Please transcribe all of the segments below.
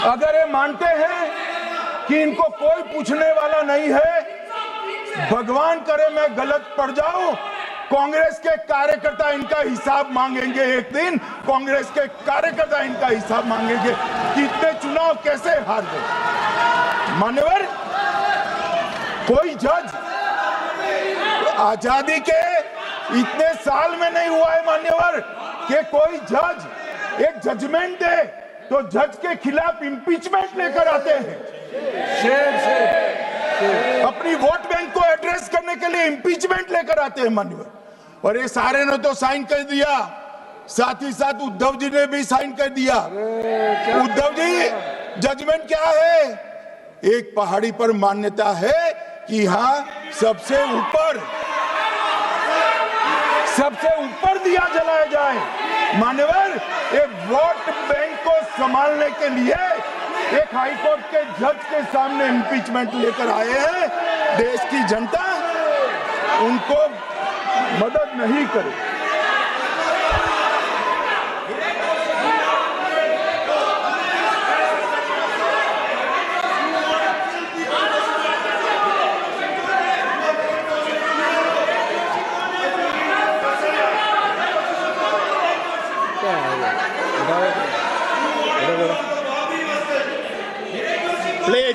अगर ये मानते हैं कि इनको कोई पूछने वाला नहीं है, भगवान करे मैं गलत पड़ जाऊं, कांग्रेस के कार्यकर्ता इनका हिसाब मांगेंगे। एक दिन कांग्रेस के कार्यकर्ता इनका हिसाब मांगेंगे कि इतने चुनाव कैसे हार गए। मान्यवर, कोई जज आजादी के इतने साल में नहीं हुआ है मान्यवर कि कोई जज एक जजमेंट दे तो जज के खिलाफ इंपीचमेंट लेकर आते हैं। अपनी वोट बैंक को एड्रेस करने के लिए इंपीचमेंट लेकर आते हैं मान्यवर। और ये सारे ने तो साइन कर दिया, साथ ही साथ उद्धव जी ने भी साइन कर दिया। उद्धव जी, जजमेंट क्या है? एक पहाड़ी पर मान्यता है कि हाँ सबसे ऊपर दिया जलाया जाए। मान्यवर, एक वोट बैंक को संभालने के लिए एक हाईकोर्ट के जज के सामने इंपीचमेंट लेकर आए हैं। देश की जनता उनको मदद नहीं करे।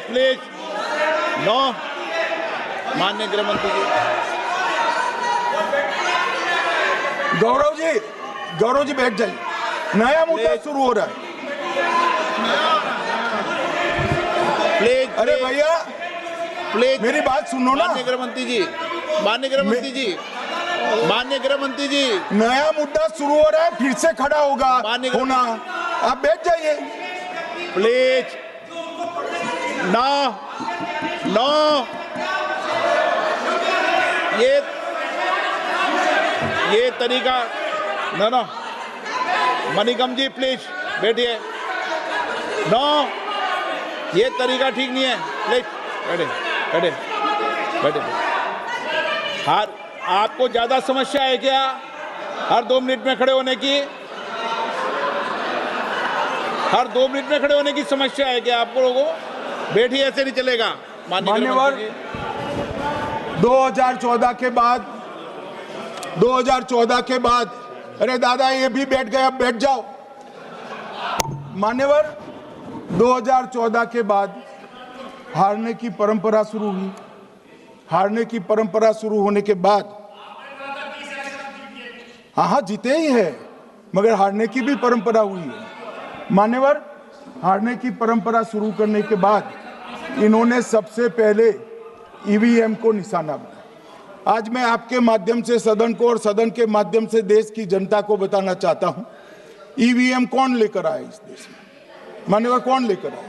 प्लीज नो, माननीय गृह मंत्री जी। गौरव जी बैठ जाइए, नया मुद्दा शुरू हो रहा है। प्लीज, अरे भैया प्लीज मेरी बात सुनो ना। माननीय गृह मंत्री जी, माननीय गृह मंत्री जी, माननीय गृह मंत्री जी, नया मुद्दा शुरू हो रहा है, फिर से खड़ा होगा होना। आप बैठ जाइए प्लीज। नो, ये तरीका नो। मणिकम जी प्लीज बैठिए। नो, ये तरीका ठीक नहीं है। प्लीज बैठे। हर आपको ज्यादा समस्या है क्या हर 2 मिनट में खड़े होने की? हर 2 मिनट में खड़े होने की समस्या है क्या आपको लोगों? बैठिए, ऐसे नहीं चलेगा। मान्यवर, 2014 के बाद अरे दादा ये भी बैठ गए, अब बैठ जाओ। मान्यवर, 2014 के बाद हारने की परंपरा शुरू हुई। हारने की परंपरा शुरू होने के बाद हाँ जीते ही है, मगर हारने की भी परंपरा हुई है। मान्यवर, हारने की परंपरा शुरू करने के बाद इन्होंने सबसे पहले ईवीएम को निशाना बनाया। आज मैं आपके माध्यम से सदन को और सदन के माध्यम से देश की जनता को बताना चाहता हूं, ईवीएम कौन लेकर आया इस देश में? मान्यवर, कौन लेकर आया?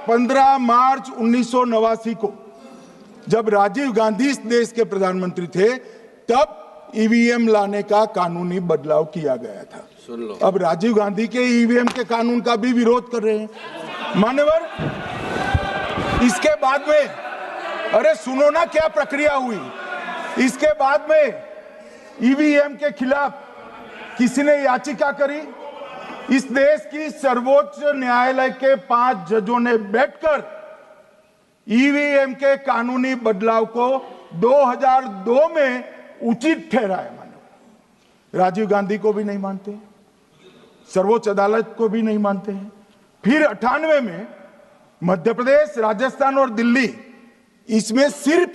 15 मार्च 1989 को जब राजीव गांधी इस देश के प्रधानमंत्री थे, तब ईवीएम लाने का कानूनी बदलाव किया गया था। सुन लो, अब राजीव गांधी के ईवीएम के कानून का भी विरोध कर रहे हैं। मान्यवर, इसके बाद में अरे सुनो ना क्या प्रक्रिया हुई। इसके बाद में ईवीएम के खिलाफ किसी ने याचिका करी। इस देश की सर्वोच्च न्यायालय के 5 जजों ने बैठकर ईवीएम के कानूनी बदलाव को 2002 में उचित ठहराया। मानो राजीव गांधी को भी नहीं मानते, सर्वोच्च अदालत को भी नहीं मानते हैं। फिर 98 में मध्य प्रदेश, राजस्थान और दिल्ली, इसमें सिर्फ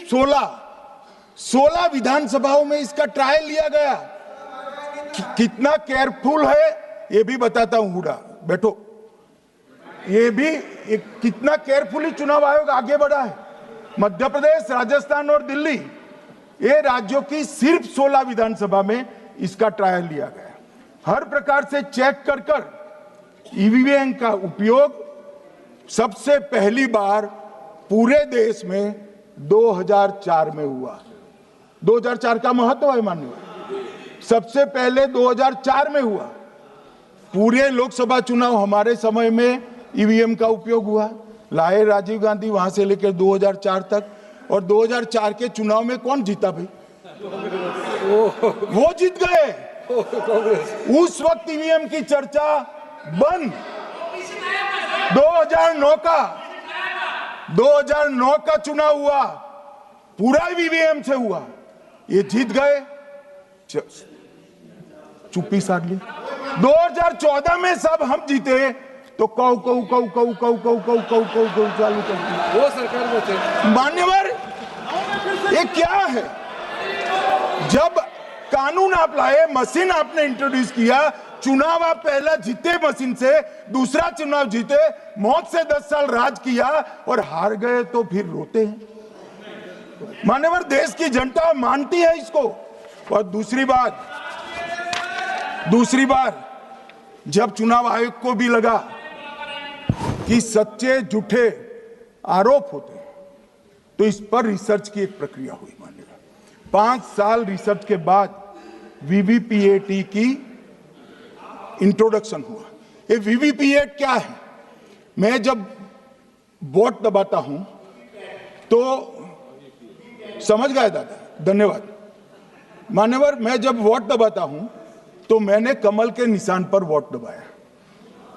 16 विधानसभाओं में इसका ट्रायल लिया गया। कितना केयरफुल है ये भी बताता हूं। हुडा बैठो, ये भी कितना केयरफुली चुनाव आयोग आगे बढ़ा है। मध्य प्रदेश, राजस्थान और दिल्ली, ये राज्यों की सिर्फ 16 विधानसभा में इसका ट्रायल लिया गया। हर प्रकार से चेक कर ईवीएम का उपयोग सबसे पहली बार पूरे देश में 2004 में हुआ। 2004 का महत्व है माननीय, सबसे पहले 2004 में हुआ। पूरे लोकसभा चुनाव हमारे समय में ईवीएम का उपयोग हुआ। लाए राजीव गांधी, वहां से लेकर 2004 तक। और 2004 के चुनाव में कौन जीता भाई? वो जीत गए। उस वक्त ईवीएम की चर्चा बंद। 2009 का चुनाव हुआ, पूरा ईवीएम से हुआ, ये जीत गए, चुप्पी साध ली। 2014 में सब हम जीते तो कौ कौ कौ कौ कौ कौ कौ कौ कौ कौ चालू कर दी। वो सरकार में थे। मान्यवर, ये क्या है? जब कानून आप लाए, मशीन आपने इंट्रोड्यूस किया, चुनाव आप पहला जीते मशीन से, दूसरा चुनाव जीते, मौत से 10 साल राज किया और हार गए तो फिर रोते हैं। मान्यवर, देश की जनता मानती है इसको। और दूसरी बार जब चुनाव आयोग को भी लगा कि सच्चे झूठे आरोप होते हैं, तो इस पर रिसर्च की एक प्रक्रिया हुई। मान्यवर, 5 साल रिसर्च के बाद वीवीपीएटी की इंट्रोडक्शन हुआ। ये वीवीपीएटी क्या है? मैं जब वोट दबाता हूं तो समझ गए दादा, धन्यवाद। मान्यवर, मैं जब वोट दबाता हूं तो मैंने कमल के निशान पर वोट दबाया,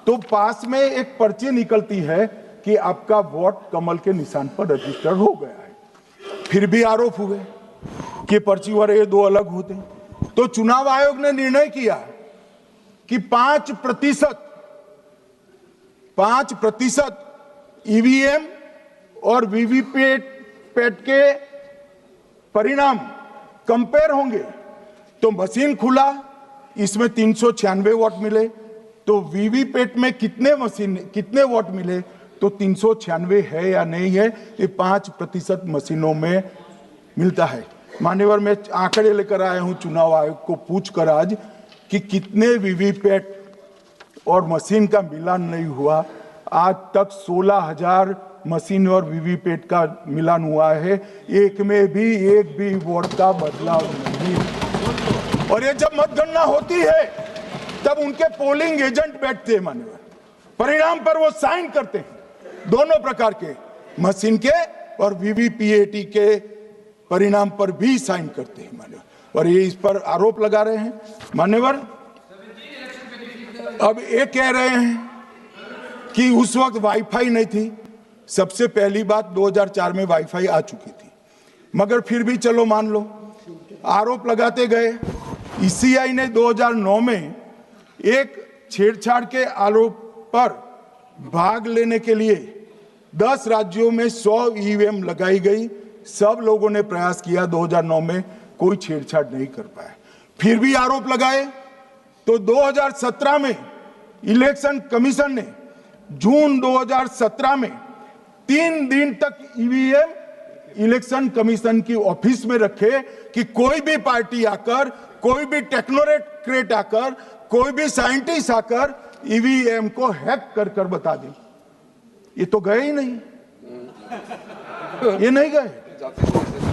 तो पास में एक पर्ची निकलती है कि आपका वोट कमल के निशान पर रजिस्टर हो गया है। फिर भी आरोप हुए कि पर्ची और ये दो अलग होते हैं। तो चुनाव आयोग ने निर्णय किया कि 5% ईवीएम और वीवीपैट के परिणाम कंपेयर होंगे। तो मशीन खुला, इसमें 396 वोट मिले, तो वीवीपैट में कितने वोट मिले, तो 396 है या नहीं है, ये 5% मशीनों में मिलता है। मान्यवर, मैं आंकड़े लेकर आया हूं चुनाव आयोग को पूछकर आज कि कितने वीवीपैट और मशीन का मिलान नहीं हुआ। आज तक 16,000 मशीन और वीवीपैट का मिलान हुआ है, एक भी वोट का बदलाव नहीं। और ये जब मतगणना होती है तब उनके पोलिंग एजेंट बैठते हैं मान्यवर, परिणाम पर वो साइन करते हैं, दोनों प्रकार के, मशीन के और वीवीपीएटी के परिणाम पर भी साइन करते हैं मान्यवर। और ये इस पर आरोप लगा रहे हैं मान्यवर। अब ये कह रहे हैं कि उस वक्त वाईफाई नहीं थी। सबसे पहली बात, 2004 में वाईफाई आ चुकी थी, मगर फिर भी चलो मान लो, आरोप लगाते गए। ईसीआई ने 2009 में एक छेड़छाड़ के आरोप पर भाग लेने के लिए 10 राज्यों में 100 ईवीएम लगाई गई। सब लोगों ने प्रयास किया, 2009 में कोई छेड़छाड़ नहीं कर पाया। फिर भी आरोप लगाए तो 2017 में इलेक्शन कमीशन ने जून 2017 में 3 दिन तक ईवीएम इलेक्शन कमीशन की ऑफिस में रखे कि कोई भी पार्टी आकर, कोई भी टेक्नोक्रेट आकर, कोई भी साइंटिस्ट आकर ईवीएम को हैक कर कर बता दे। ये तो गए ही नहीं, ये नहीं गए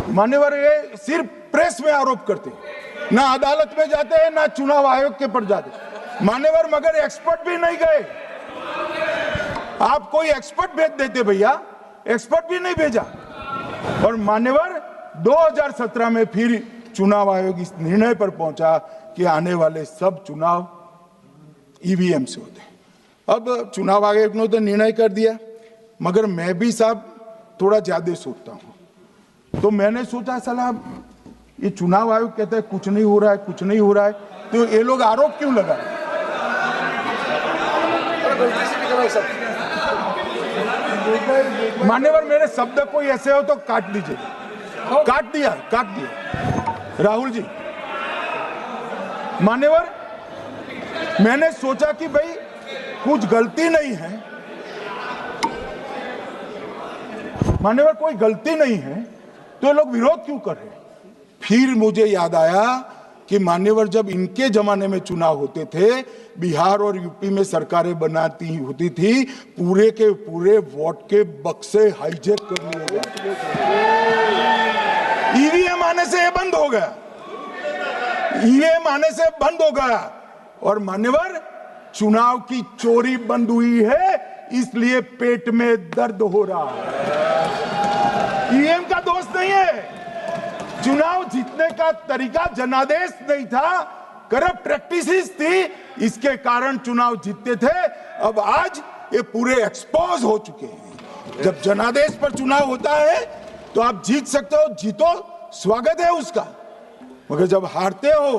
मान्यवर। ये सिर्फ प्रेस में आरोप करते, ना अदालत में जाते हैं, ना चुनाव आयोग के पर जाते मान्यवर, मगर एक्सपर्ट भी नहीं गए। आप कोई एक्सपर्ट भेज देते भैया, एक्सपर्ट भी नहीं भेजा। और मान्यवर, 2017 में फिर चुनाव आयोग इस निर्णय पर पहुंचा कि आने वाले सब चुनाव ईवीएम से होते हैं। अब चुनाव आयोग ने तो निर्णय कर दिया, मगर मैं भी साहब थोड़ा ज्यादा सोचता हूं। तो मैंने सोचा साला ये चुनाव आयोग कहता है कुछ नहीं हो रहा है, कुछ नहीं हो रहा है, तो ये लोग आरोप क्यों लगा रहे हैं? मान्यवर, मेरे शब्द कोई ऐसे हो तो काट दीजिए। काट दिया राहुल जी। मान्यवर, मैंने सोचा कि भाई कुछ गलती नहीं है, मान्यवर कोई गलती नहीं है, तो लोग विरोध क्यों कर रहे हैं? फिर मुझे याद आया कि मान्यवर, जब इनके जमाने में चुनाव होते थे, बिहार और यूपी में सरकारें बनाती होती थी, पूरे के पूरे वोट के बक्से हाईजैक कर लिए जाते। ईवीएम आने से ये बंद हो गया, ईवीएम आने से बंद हो गया। और मान्यवर, चुनाव की चोरी बंद हुई है, इसलिए पेट में दर्द हो रहा है। ईवीएम का दोष नहीं है, चुनाव जीतने का तरीका जनादेश नहीं था, करप्ट प्रैक्टिसेस थी, इसके कारण चुनाव जीतते थे। अब आज ये पूरे एक्सपोज हो चुके हैं। जब जनादेश पर चुनाव होता है तो आप जीत सकते हो, जीतो, स्वागत है उसका, मगर जब हारते हो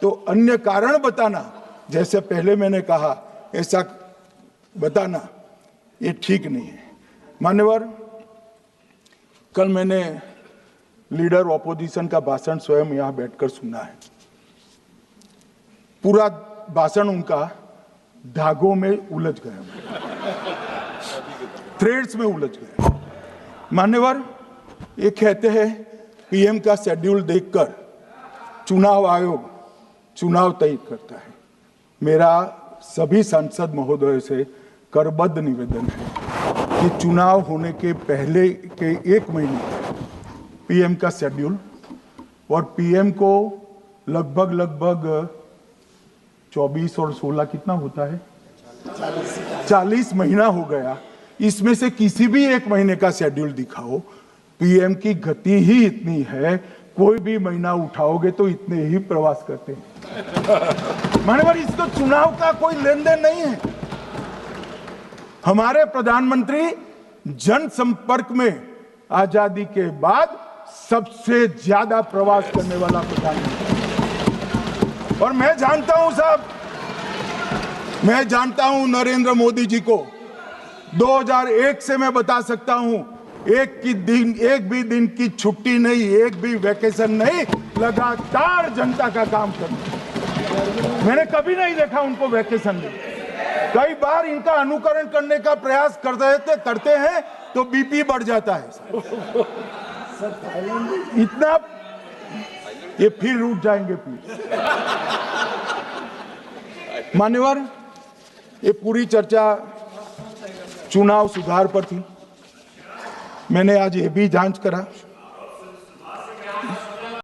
तो अन्य कारण बताना, जैसे पहले मैंने कहा, ऐसा बताना ये ठीक नहीं है। मान्यवर, कल मैंने लीडर ऑपोजिशन का भाषण स्वयं यहां बैठकर सुना है। पूरा भाषण उनका धागों में उलझ गया, थ्रेड्स में उलझ गया। मान्यवर, ये कहते हैं पीएम का शेड्यूल देखकर चुनाव आयोग चुनाव तय करता है। मेरा सभी सांसद महोदय से करबद्ध निवेदन है कि चुनाव होने के पहले के 1 महीने पीएम का शेड्यूल, और पीएम को लगभग 24 और 16 कितना होता है, 40 महीना हो गया। इसमें से किसी भी 1 महीने का शेड्यूल दिखाओ। पीएम की गति ही इतनी है, कोई भी महीना उठाओगे तो इतने ही प्रवास करते हैं। मानवर, इसको चुनाव का कोई लेन देन नहीं है। हमारे प्रधानमंत्री जनसंपर्क में आजादी के बाद सबसे ज्यादा प्रवास करने वाला प्रधानमंत्री, और मैं जानता हूं साहब, मैं जानता हूं नरेंद्र मोदी जी को 2001 से मैं बता सकता हूं, एक भी दिन की छुट्टी नहीं, एक भी वैकेशन नहीं, लगातार जनता का काम करना। मैंने कभी नहीं देखा उनको वैकेशन में। कई बार इनका अनुकरण करने का प्रयास करते हैं तो बीपी बढ़ जाता है इतना, ये फिर रूठ जाएंगे प्लीज। मान्यवर, ये पूरी चर्चा चुनाव सुधार पर थी। मैंने आज ये भी जांच करा